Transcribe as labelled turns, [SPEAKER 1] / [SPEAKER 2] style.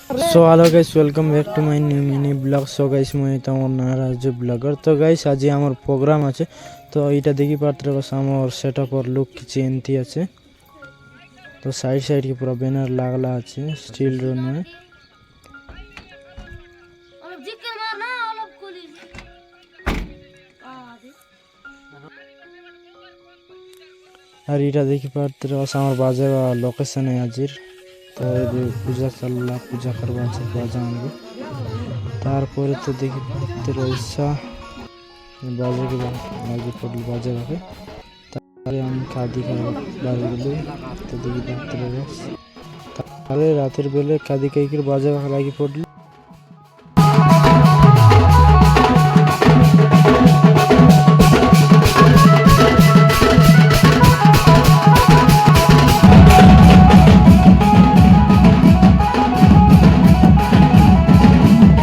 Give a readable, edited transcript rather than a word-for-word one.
[SPEAKER 1] So hello guys welcome back to my new mini blog. So guys मैं तमर नाराज blogger. तो guys आज आमर प्रोग्राम আছে तो এইটা দেখি পাত্রে বস আমার সেটআপ और लुक কিছু এনতি আছে। तो साइड साइड के पूरा बैनर लागला আছে स्टील রন में অলপ জিকে মার না অলপ কুলি আর এটা দেখি পাত্রে বস আমার বাজে লোকেশনে হাজির। तो ये पूजा चलला पूजा करवा আছে বাজা আনবে তারপরে তো দেখি পাত্রে ऐसा बाजे के आगे पड़ल बाजे रखे तारे हम खादी का बाजे गले तो देखी पात्रे बस तारे रातेर बेले खादी कई बाजे लगी पड़ल।